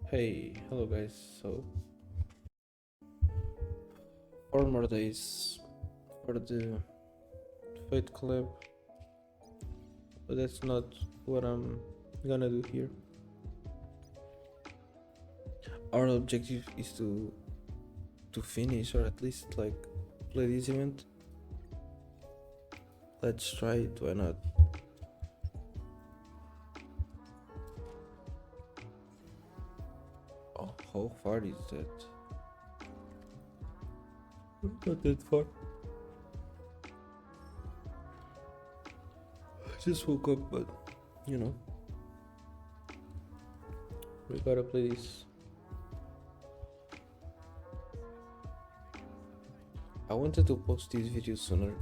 Hey, hello guys. So, 4 more days for the Fate collab, but that's not what I'm gonna do here. Our objective is to finish or at least like play this event. Let's try it. Why not? Oh, how far is that? Not that far. I just woke up, but you know, we gotta play this. I wanted to post this video sooner,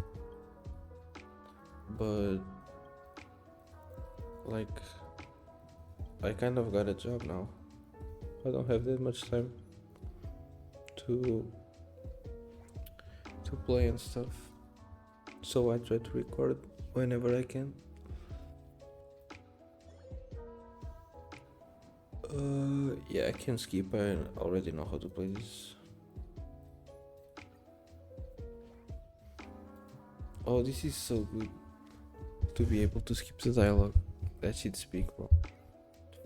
but like I kind of got a job now. I don't have that much time to play and stuff, so I try to record whenever I can. Yeah, I can skip. I already know how to play this. Oh, this is so good to be able to skip the dialogue. That shit's big, bro.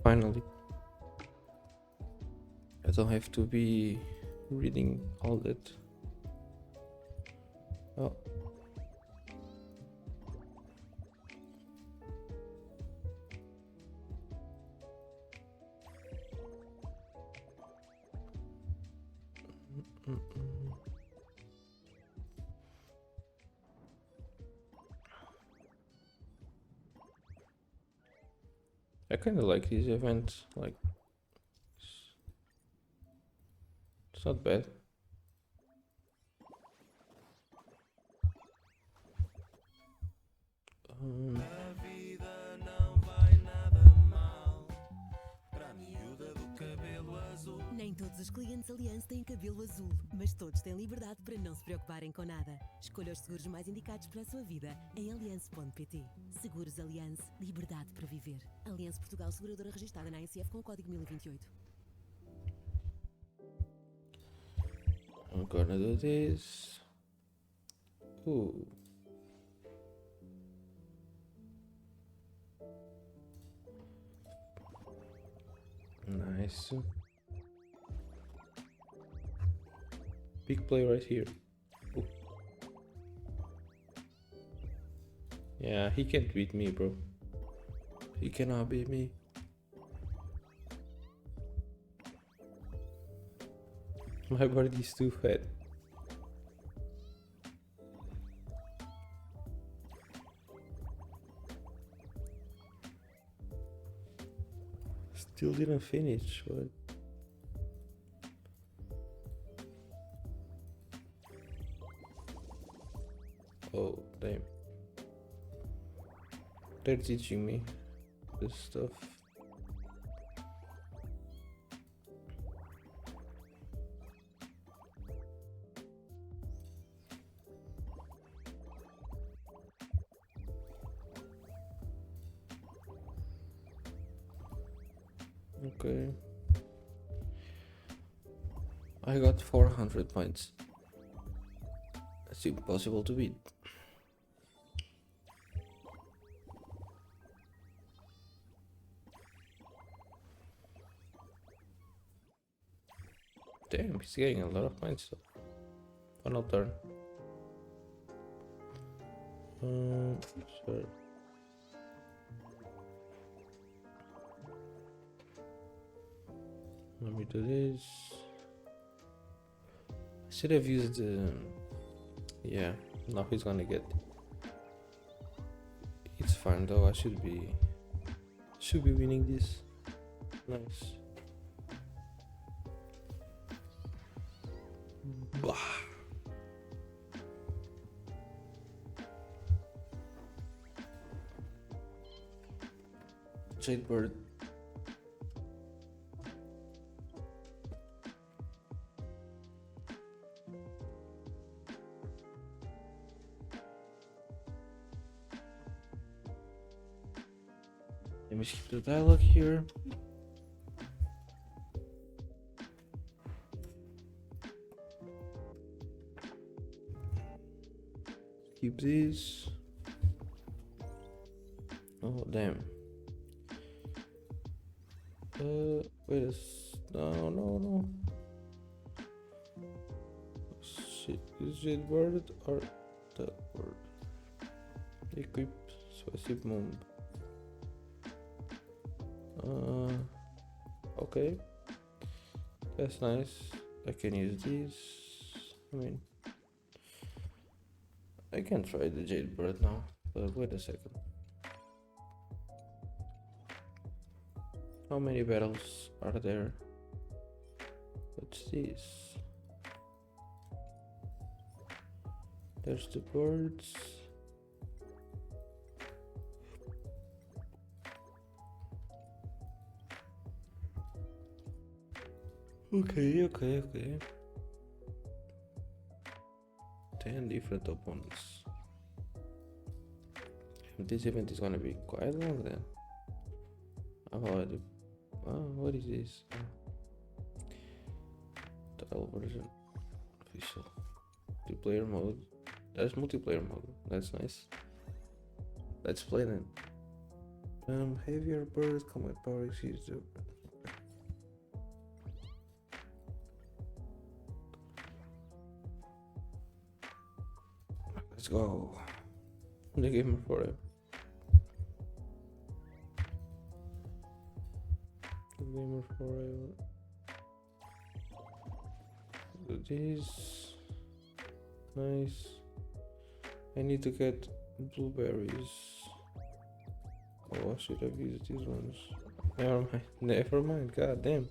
Finally, I don't have to be reading all that. Oh. I kind of like this event. Like, it's not bad. Um, Nem todos os clientes Allianz têm cabelo azul, mas todos têm liberdade para não se preocuparem com nada. Escolha os seguros mais indicados para a sua vida em allianz.pt. Seguros Allianz, liberdade para viver. Allianz Portugal, seguradora registrada na ANCF com o código 1028. I'm gonna do this. Ooh. Nice. Big play right here. Ooh. Yeah, he can't beat me, bro. He cannot beat me. My body is too fat. Still didn't finish, but oh damn. They're teaching me this stuff. Okay. I got 400 points. That's impossible to beat. Damn, he's getting a lot of points. Final turn. Sure. Let me do this. I should have used yeah, now he's gonna get. It's fine though, I should be winning this. Nice. Bah. Jadebird. Let me skip the dialogue here. keep this. Oh damn. Wait a no. Shit, is it word or the word? Equip specific move. Okay. That's nice. I can use these. I mean, I can try the jade bird now, but wait a second. How many battles are there? What's this? There's the birds. Okay. 10 different opponents. This event is gonna be quite long then. I've already. What is this? Trial version. Official. Multiplayer mode. There's multiplayer mode. That's nice. Let's play then. Heavier bird combat power exceeds the. Let's go. The gamer forever. The gamer forever. Do this. Nice. I need to get blueberries. Oh, I should have used these ones. Never mind. God damn.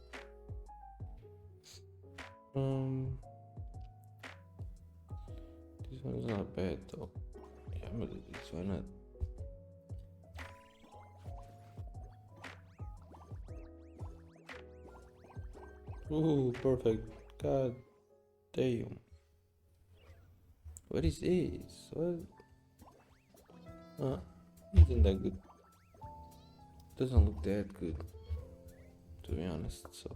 This one's not bad though. Yeah, I'm gonna do this. Why not? Ooh, perfect. God damn. What is this? What? Isn't that good? Doesn't look that good, to be honest. So.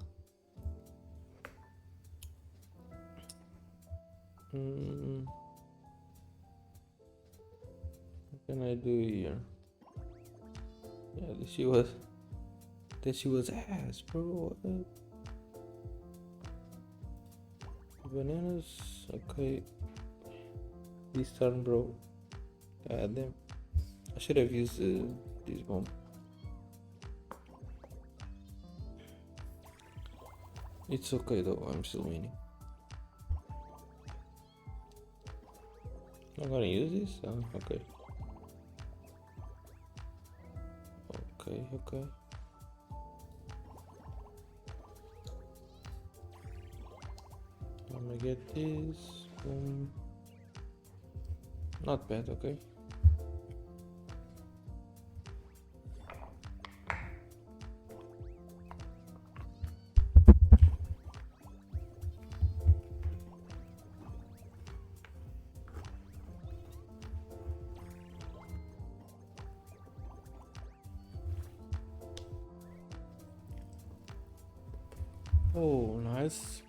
What can I do here? Yeah, she was ass, bro. What? Bananas, okay. This turn, bro. God damn. I should have used this bomb. It's okay though, I'm still winning. I'm gonna use this? Okay. Okay. I'm gonna get this. Boom. Not bad, okay. Oh, nice.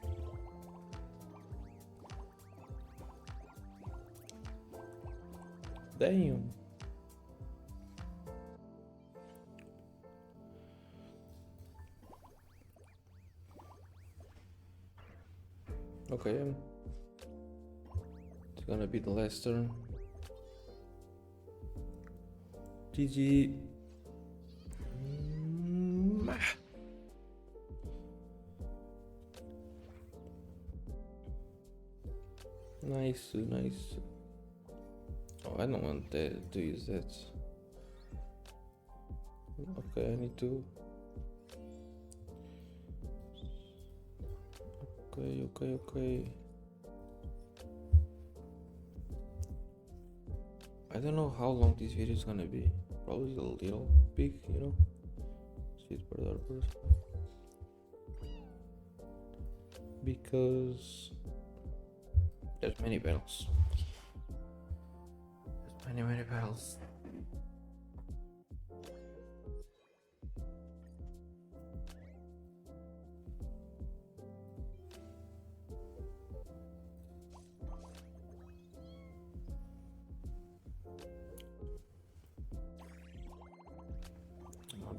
Damn. Okay, it's gonna be the last turn. GG. Nice. Oh, I don't want that to use that. Okay, I need to. Okay. I don't know how long this video is gonna be. Probably a little big, you know. Shit for the other person. Because there's many battles. Many battles.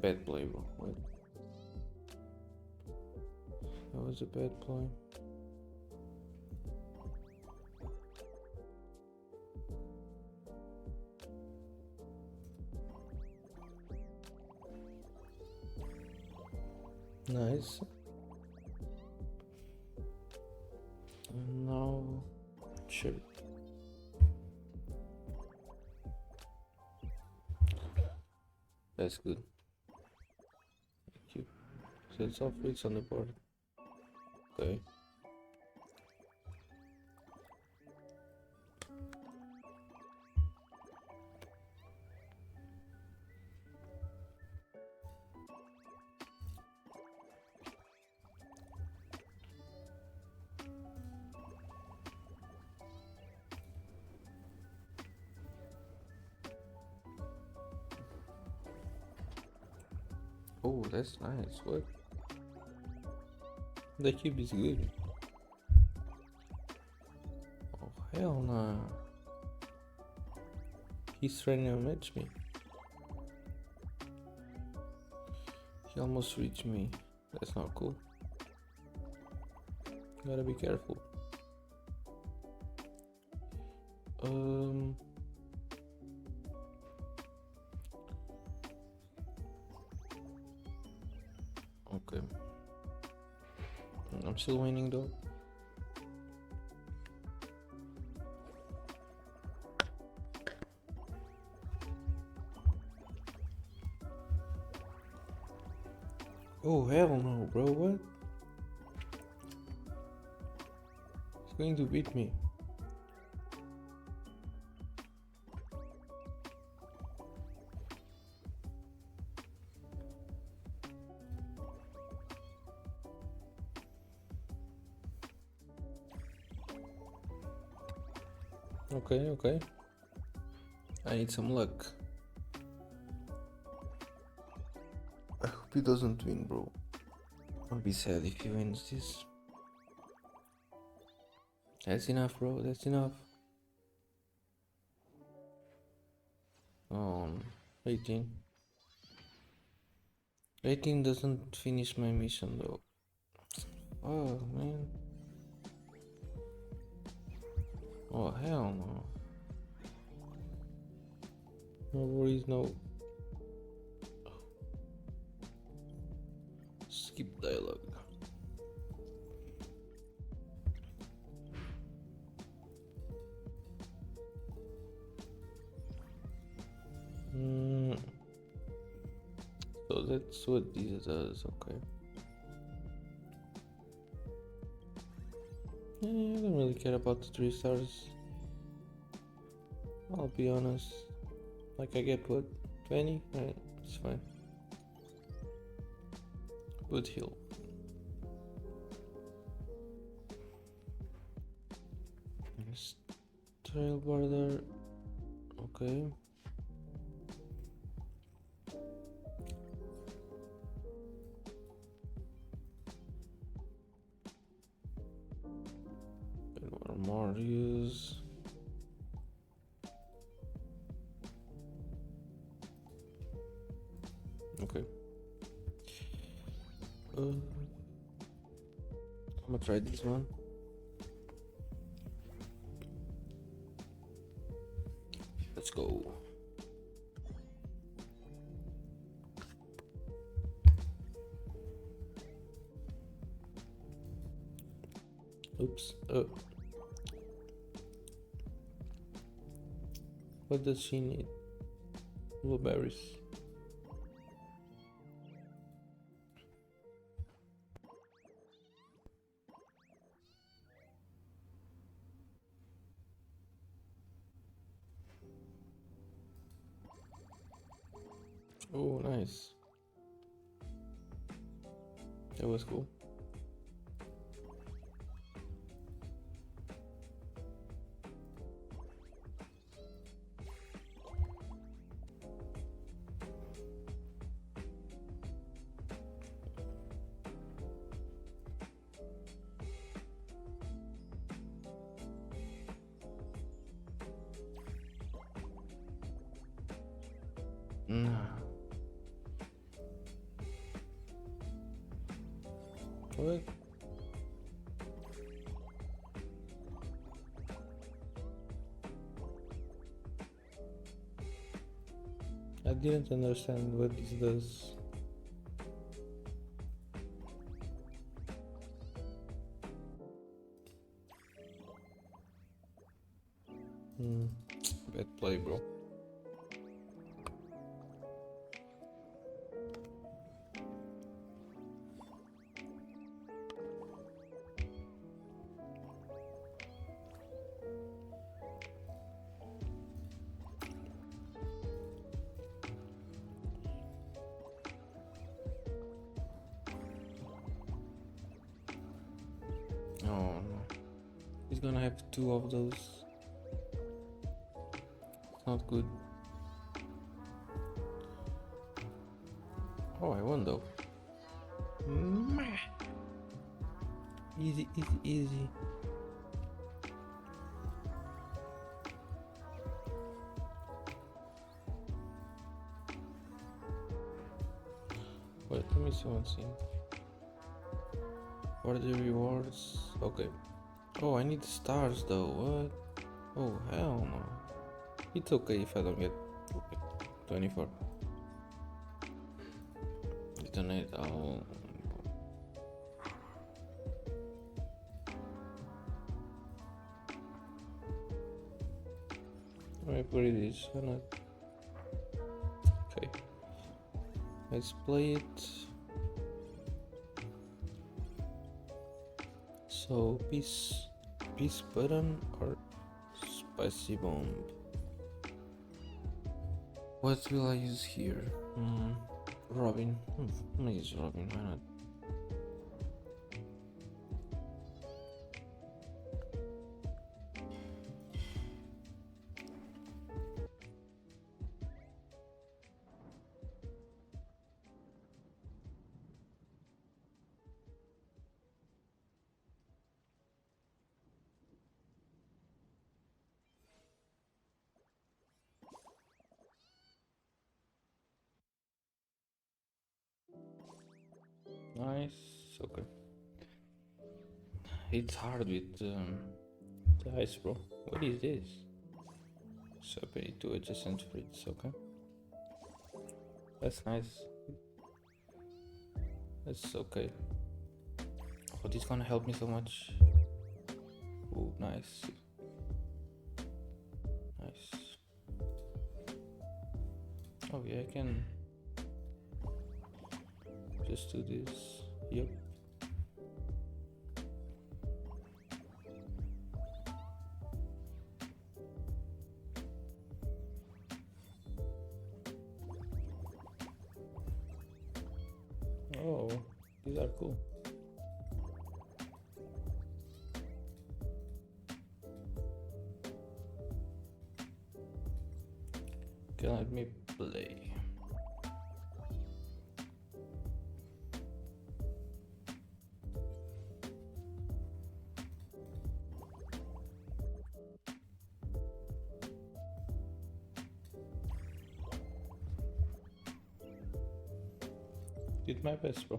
bad play, bro. What? That was a bad play. Nice. And now, sure. That's good. Thank you. So it's all fruits on the board. Okay. Oh, that's nice. What? The cube is good. Oh, hell nah. He's trying to match me. He almost reached me. That's not cool. Gotta be careful. Okay. I'm still winning though. Oh hell no, bro, what? He's going to beat me. Okay. I need some luck. I hope he doesn't win, bro. I'll be sad if he wins this. That's enough, bro. That's enough. 18. 18 doesn't finish my mission, though. Oh, man. Oh, hell no. No worries, no. Skip dialogue. So that's what this does, okay. I don't really care about the 3 stars. I'll be honest. Like I get what? 20? Right, it's fine. Good heal. Trail border. Okay. And more use. Okay. I'm gonna try this one. Let's go. Oops. What does she need? Blueberries. Oh, nice. That was cool. What? I didn't understand what this does. Bad play, bro. Oh no. He's gonna have two of those. It's not good. Oh, I won though. Easy, easy, easy. Wait, let me see one thing. For the rewards, okay. Oh, I need stars though. What? Oh, hell no. It's okay if I don't get 24. Donate all. Alright, what it is, why not? Okay. Let's play it. So, peace button or spicy bomb? What will I use here? Robin. I'm gonna use Robin, why not? Nice, okay. It's hard with the ice, bro. What is this? Separate two adjacent fruits, okay. That's nice. That's okay. Oh, this is gonna help me so much. Oh, nice. Nice. Oh yeah, I can just do this. Yep. Oh, these are cool. Okay, let me play. Did my best, bro.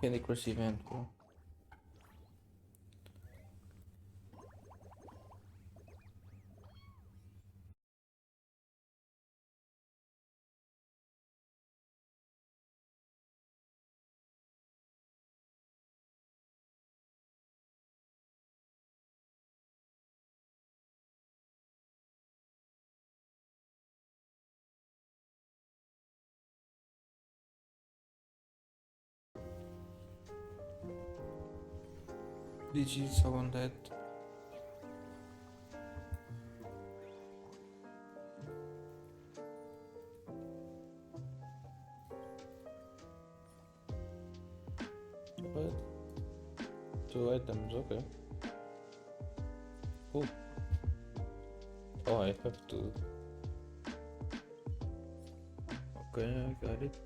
Candy Crush event, bro. Did you saw on that? What? 2 items, okay. Cool. Oh, I have to. Okay, I got it.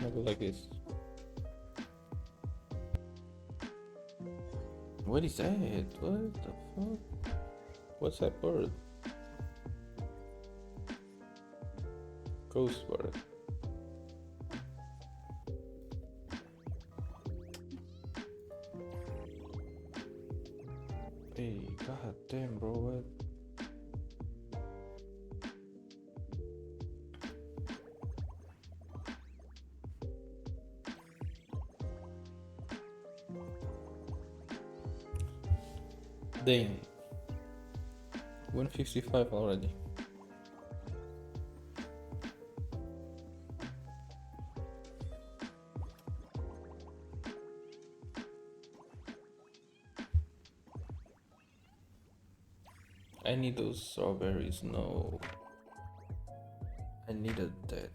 Maybe like this. What is that? What the fuck? What's that bird? Ghost bird. Hey, god damn, bro, what? Dang. 155 already. I need those strawberries. No. I needed that.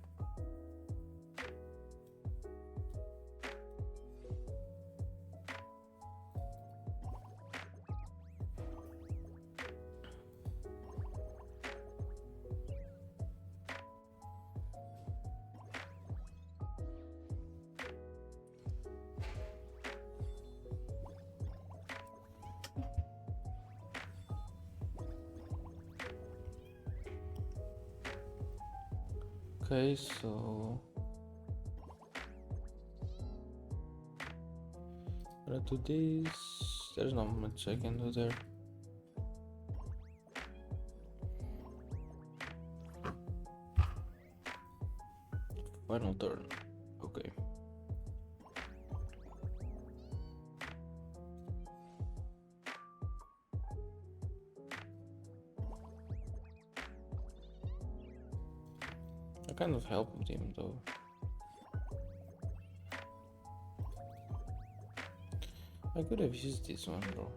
Okay, so gonna do this. There's not much I can do there. Final turn. Okay. I kind of helped him though. I could have used this one, bro.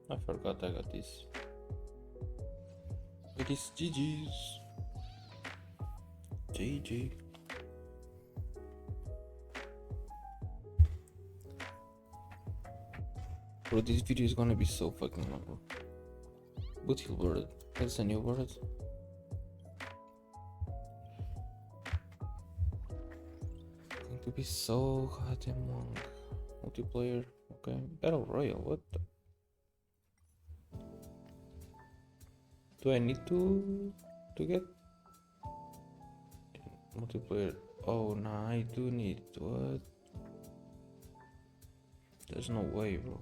I forgot I got this. It is GG's. GG. Bro, this video is gonna be so fucking long, bro. Boothill word. That's a new word. Going to be so goddamn long. Multiplayer. Okay. Battle Royale. What the? Do I need to get multiplayer? Oh, nah, I do need. What? There's no way, bro.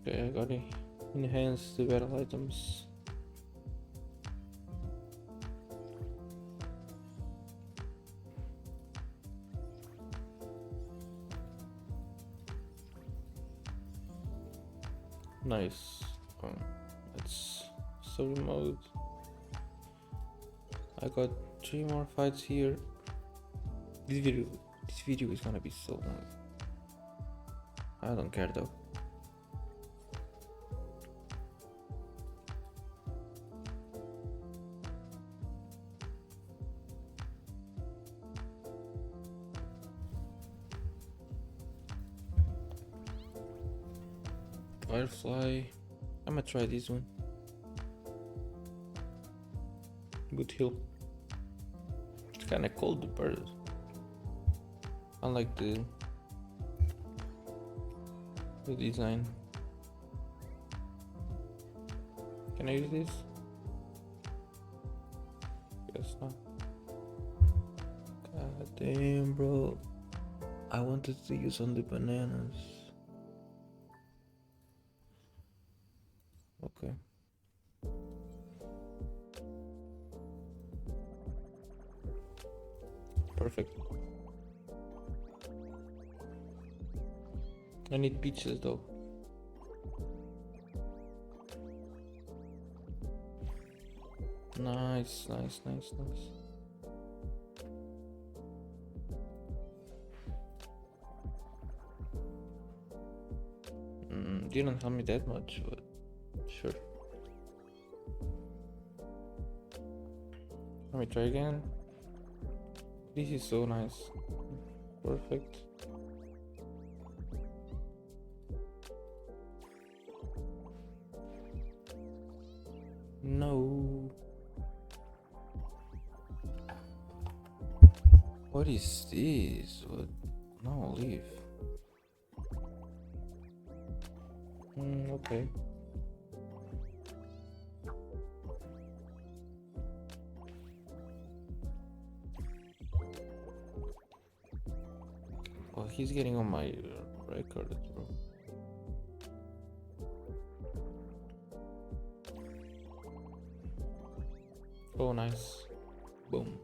Okay, I gotta enhance the battle items. Nice. Let's story mode. I got 3 more fights here. This video is gonna be so long. I don't care though. Firefly. I'm gonna try this one. Good hill. It's kinda cold, the bird. Unlike the design. Can I use this? Guess not. God damn, bro. I wanted to use on the bananas. Okay. Perfect. I need peaches though. Nice. Didn't help me that much, but sure. Let me try again. This is so nice. Perfect. no. What is this? What? No, leave. Okay. Oh, he's getting on my record, bro. Oh, nice. Boom.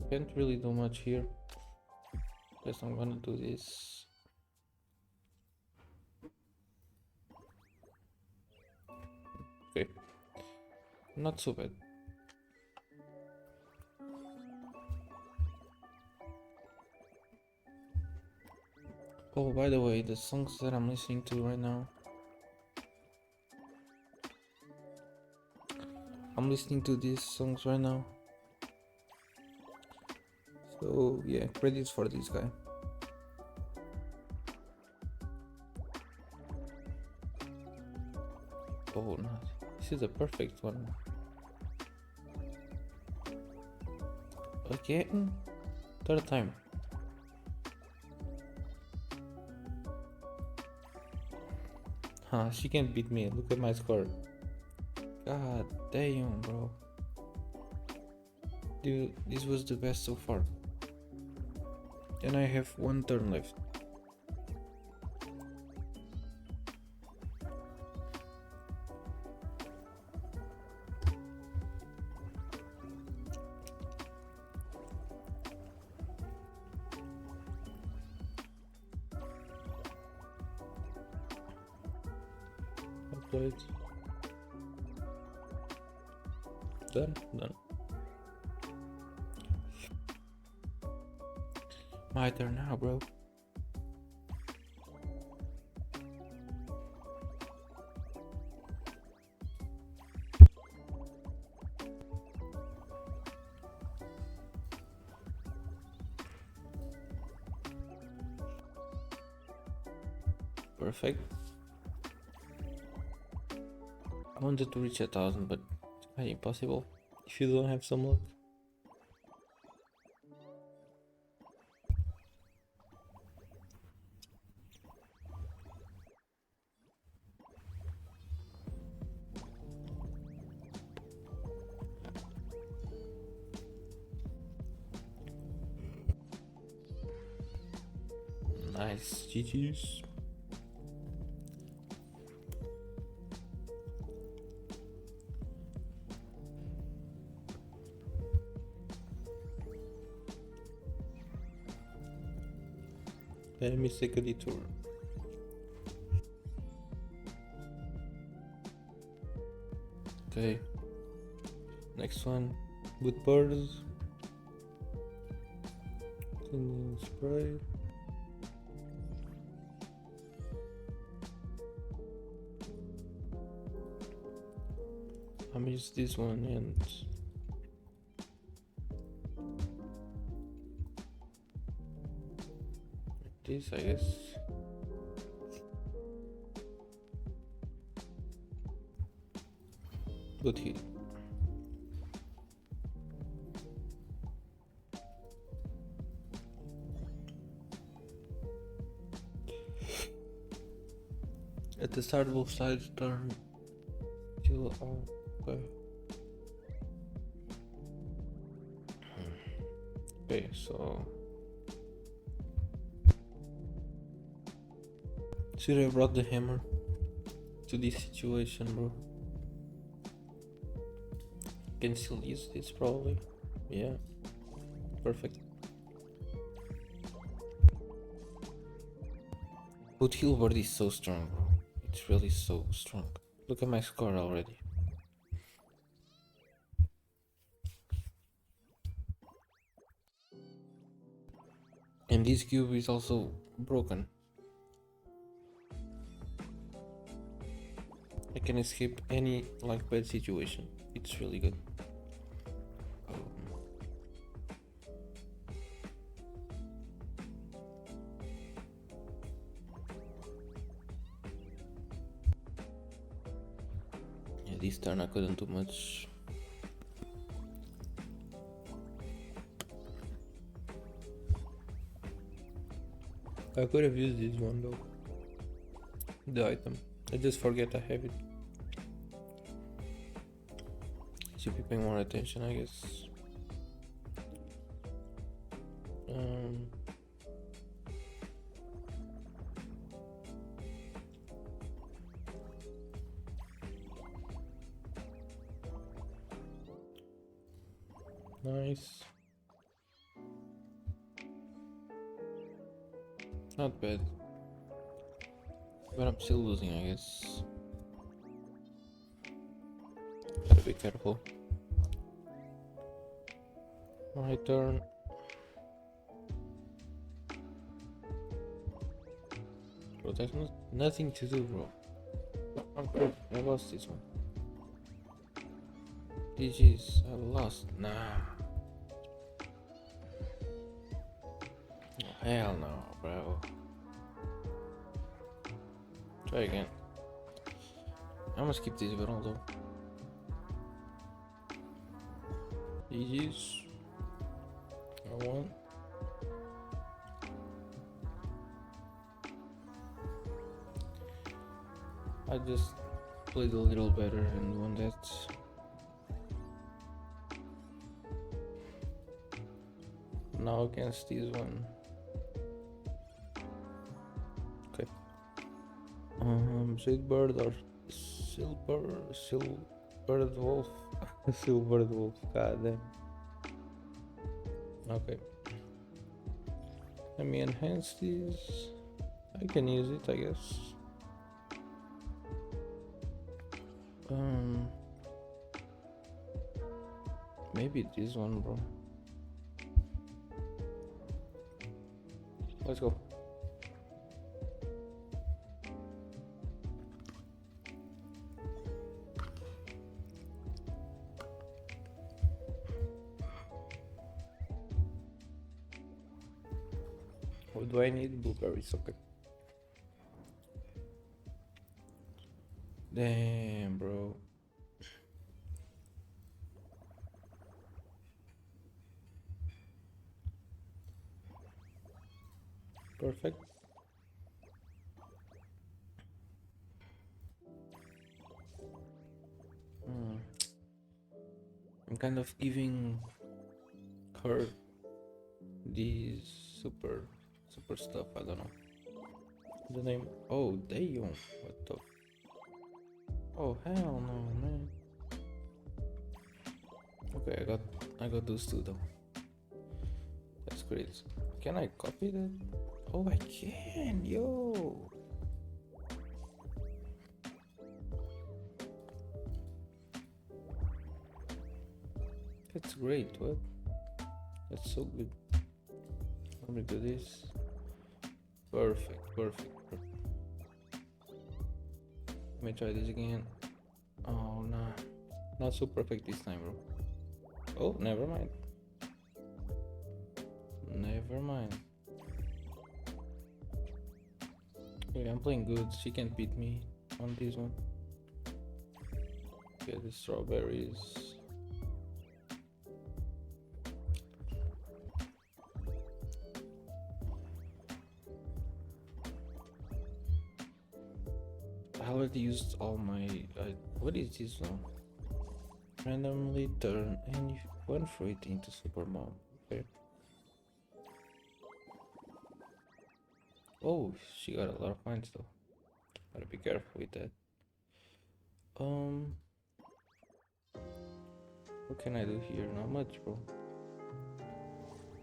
Can't really do much here. Guess I'm gonna do this. Okay. Not so bad. Oh, by the way, the songs that I'm listening to right now, I'm listening to these songs right now. So yeah, credits for this guy. Oh, no. This is the perfect one. Again? Third time. Huh, she can't beat me. Look at my score. God damn, bro. Dude, this was the best so far. And I have one turn left. Upload. Done. My turn now, bro. Perfect. I wanted to reach 1,000, but it's quite impossible if you don't have some luck. Nice, GG's. Let me take a detour. Okay. Next one. With birds. Cleaning spray. I'm gonna use this one and this, I guess. Good hit. At the start of both sides turn till okay. Okay, so should I have brought the hammer to this situation, bro? Can still use this probably. Yeah. Perfect. But Hilbert is so strong, bro. It's really so strong. Look at my score already. And this cube is also broken. I can escape any like bad situation. It's really good. Yeah, this turn I couldn't do much. I could have used this one though. The item. I just forget I have it. Should be paying more attention, I guess. Nice. Not bad. But I'm still losing, I guess. Gotta be careful. My turn. Bro, there's nothing to do, bro. Okay, I lost this one. GG's, I lost. Nah. Oh, hell no, bro. Try again. I'm gonna skip this battle though. GG's. I won. I just played a little better and won that. Now against this one. Okay. Sweetbird or Silverbird Wolf? Silverbird Wolf, god damn. Okay. Let me enhance this. I can use it, I guess. Maybe this one, bro. Let's go. What do I need? Blueberries, okay. Damn, bro. Perfect. I'm kind of giving her these super stuff. I don't know the name. Oh, damn! What the? Oh, hell no, man. Okay, I got those two though. That's great. Can I copy that? Oh, I can, yo. That's great. What? That's so good. Let me do this. Perfect. Let me try this again. Oh, nah. Not so perfect this time, bro. Oh, never mind. Okay, I'm playing good. She can't beat me on this one. Get the strawberries. I already used all my. What is this one? Randomly turn any one fruit into super mom. Okay. Oh, she got a lot of points though. Gotta be careful with that. What can I do here? Not much, bro.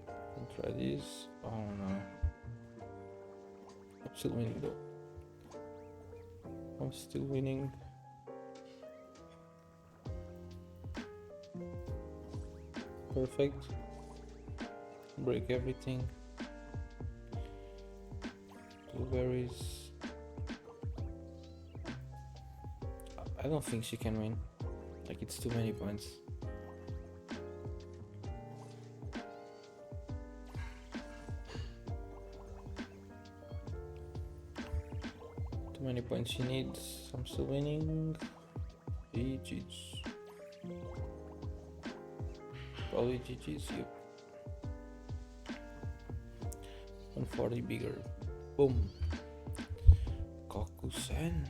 I'll try this. Oh no. I'm still winning though. I'm still winning. Perfect. Break everything. Blueberries. I don't think she can win. Like it's too many points. Too many points she needs. I'm still winning. GG's. Probably GG's, yep. 140 bigger. Boom. Kaku-sen.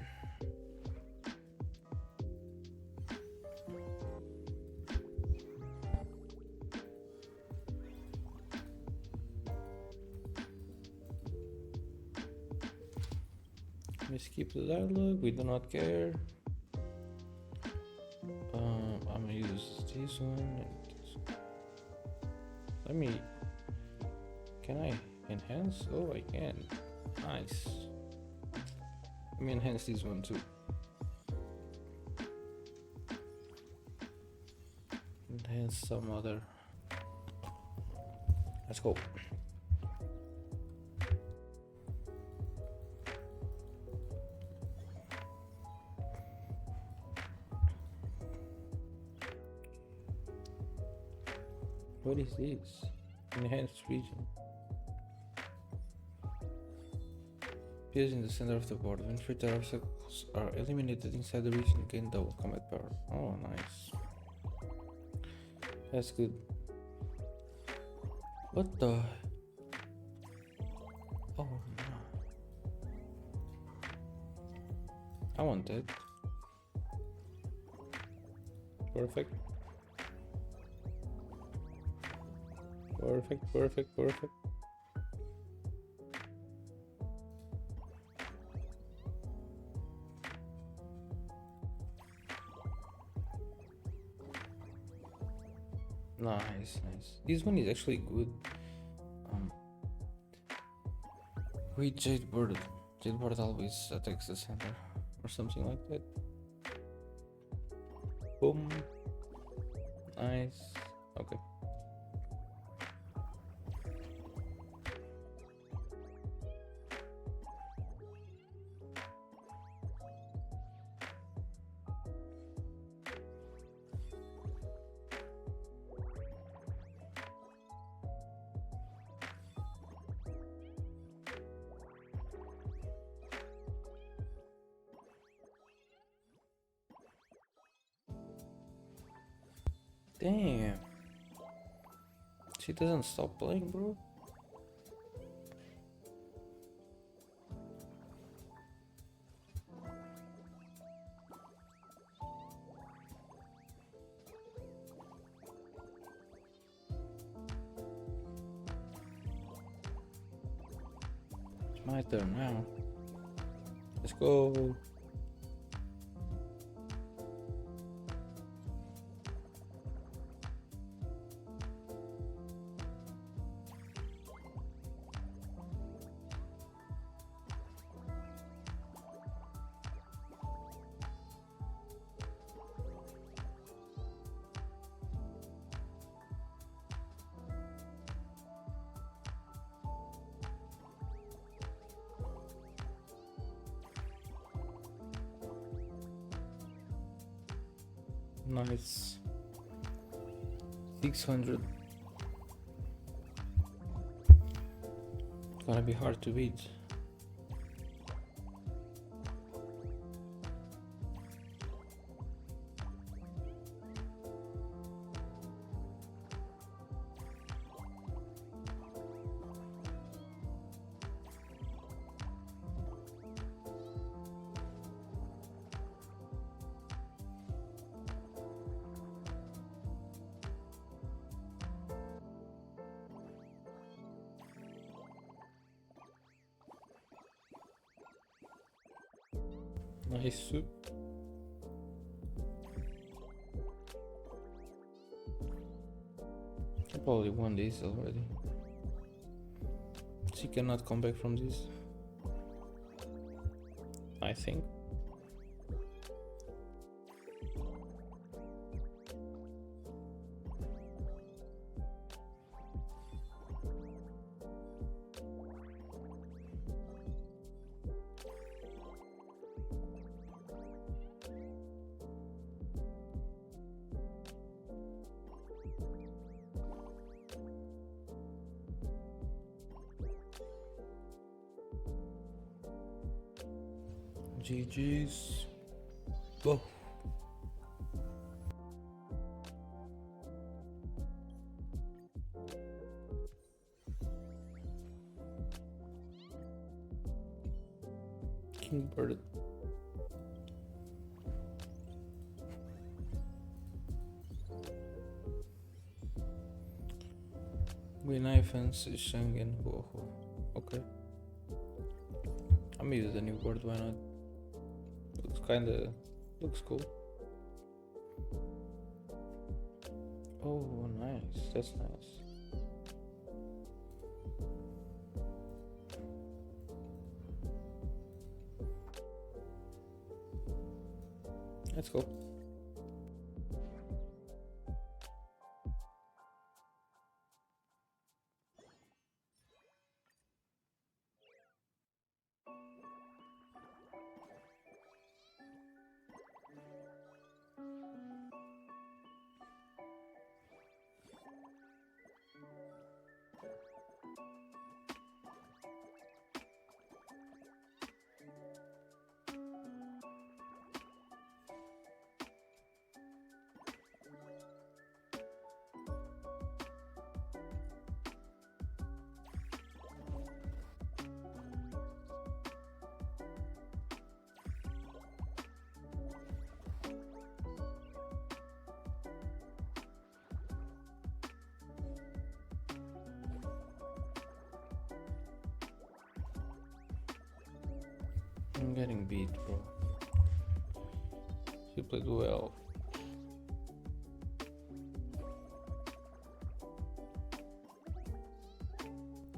Let me skip the dialogue, we do not care. I'm gonna use this one and this one. Let me. Can I enhance? Oh, I can. Nice. Let me enhance this one too. Enhance some other. Let's go. What is this? Enhanced region. Appears in the center of the board. When 3 obstacles are eliminated inside the region, you gain double combat power. Oh, nice. That's good. What the? Oh no. I want that. Perfect. Perfect, perfect, perfect. Nice, nice. This one is actually good. With Jade Bird. Jade Bird always attacks the center or something like that. Boom. Nice. Okay. Damn. She doesn't stop playing, bro. It's my turn now. Let's go. Nice. 600. Gonna be hard to beat. Nice. I probably won this already. She cannot come back from this, I think. GG's. Whoa. King Bird. Winai Fancy Shangen Huoho. Okay. I'm using the new board, why not? Looks cool. Oh, nice. That's nice. Let's go. I'm getting beat, bro. He played well.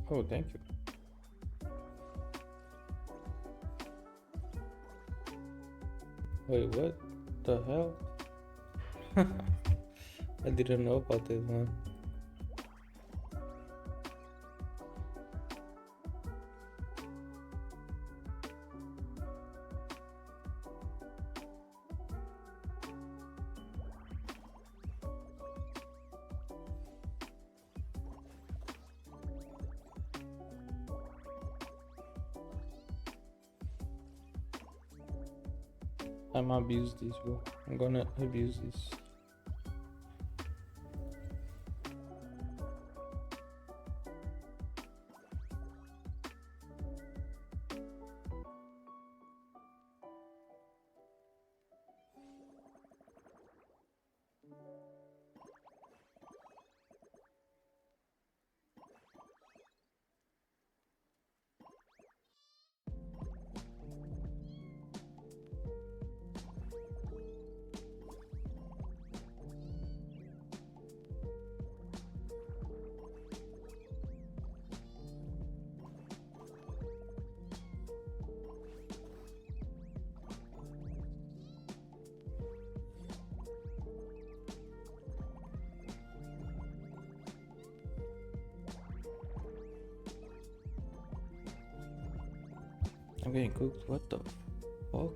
Oh, thank you. Wait, what the hell? I didn't know about this one. I'm abuse this, bro. I'm gonna abuse this. I'm getting cooked. What the fuck?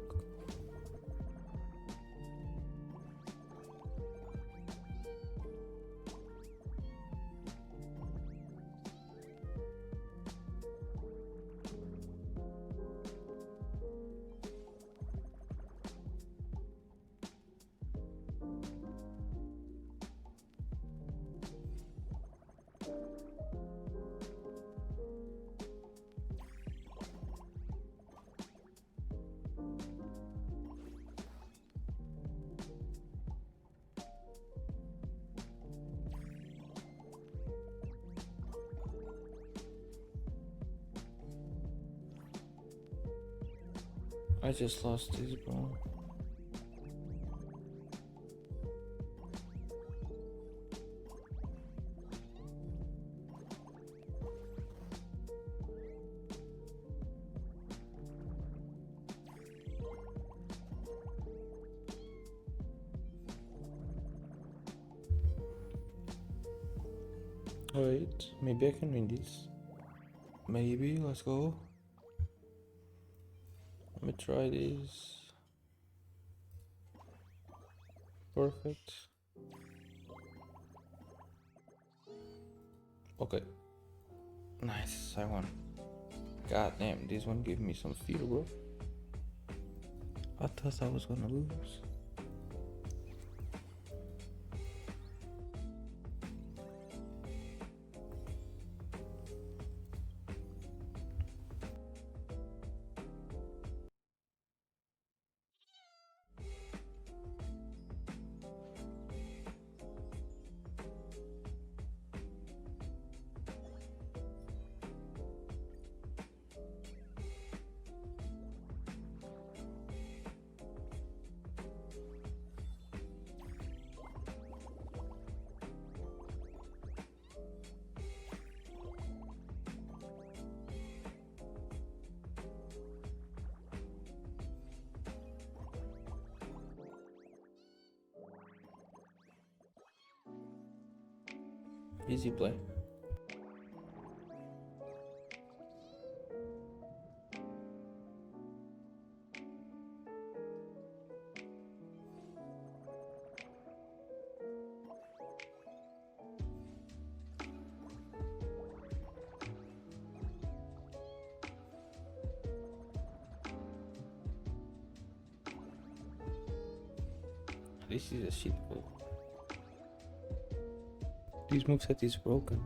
I just lost this, bro. Wait, maybe I can win this. Maybe, let's go. Let me try this. Perfect. Okay. Nice, I won. God damn, this one gave me some fear, bro. I thought I was gonna lose. Easy play. This is a shit code. This moveset is broken.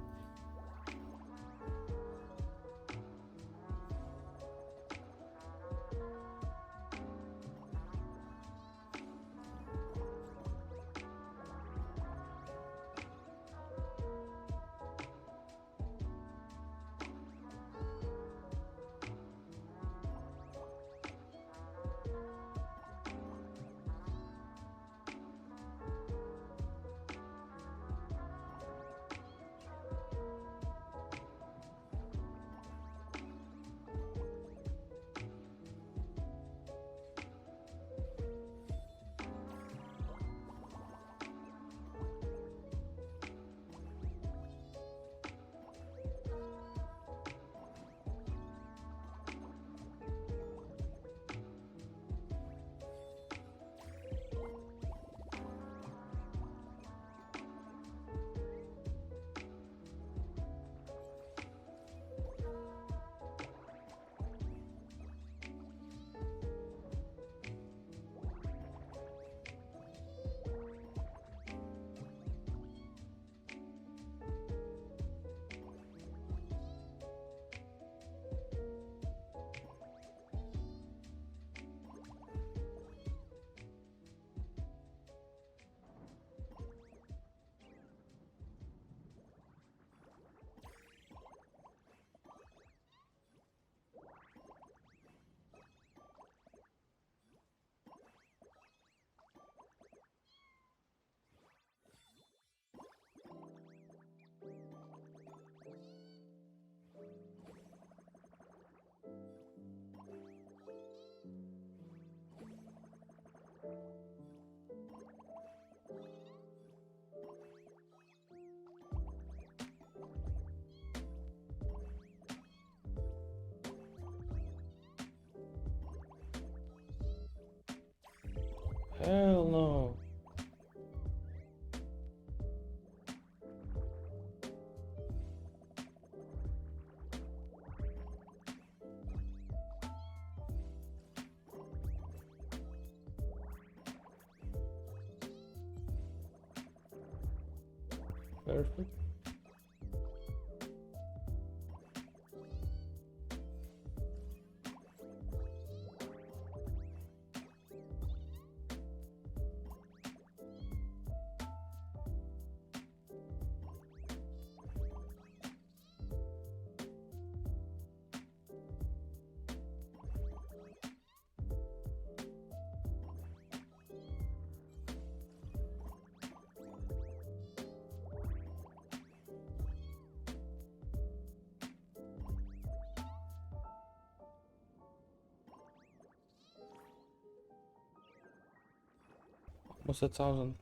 Hell no. Perfect. What's 1,000?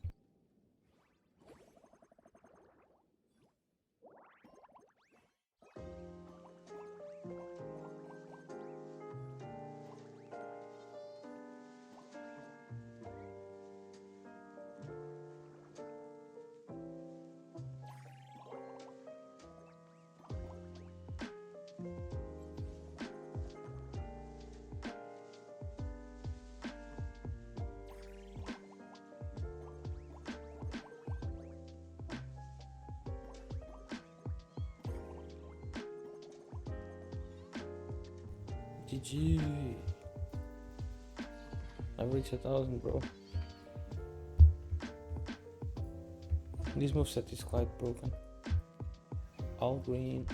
GG. I've reached 1,000, bro. This moveset is quite broken. All green.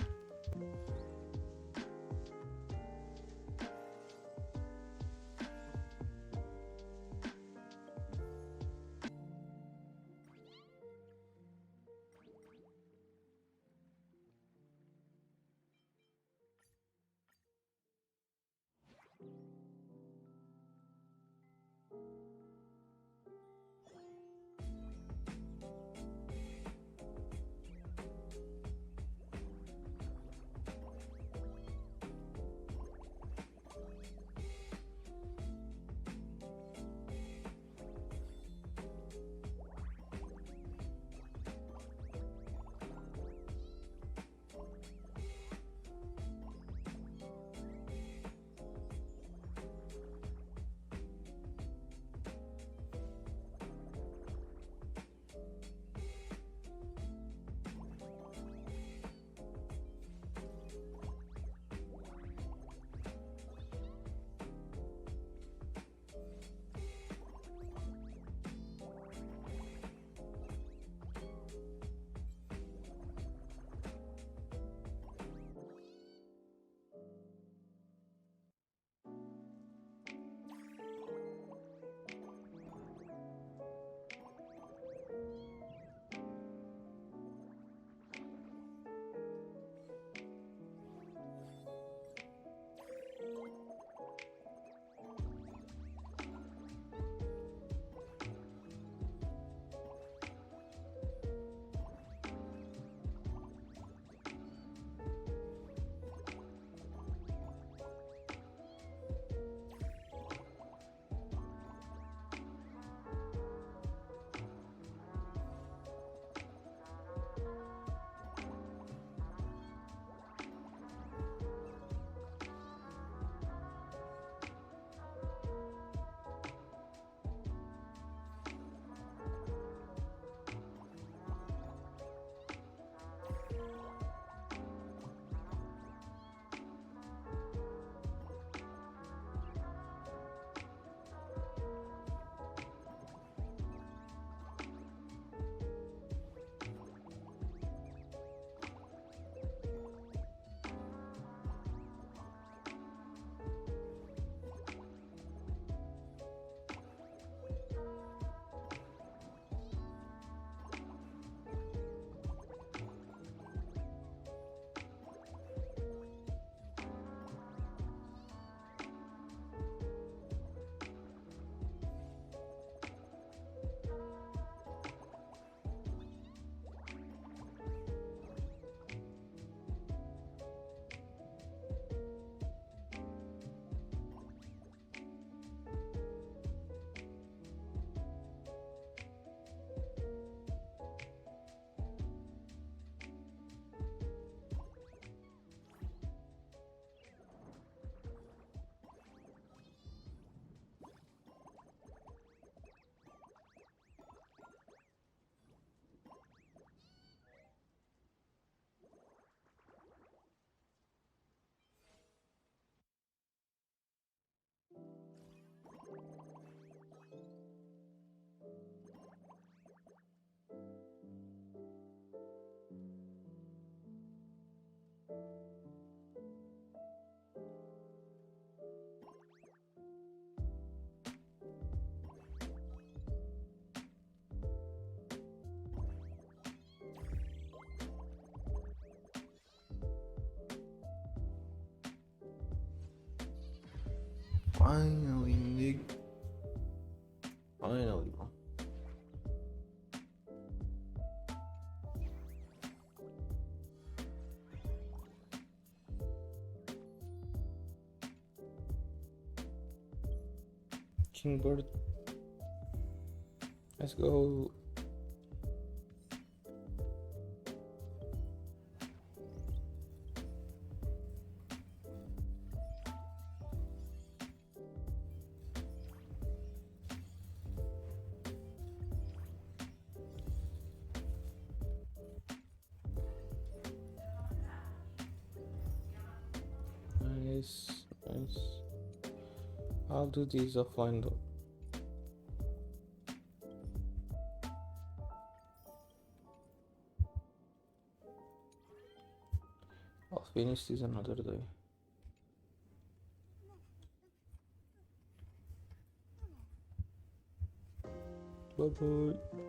Finally, Nick. Finally, bro. Kingbird. Let's go. Nice. Nice. I'll do these offline though. I'll finish this another day. Bye bye.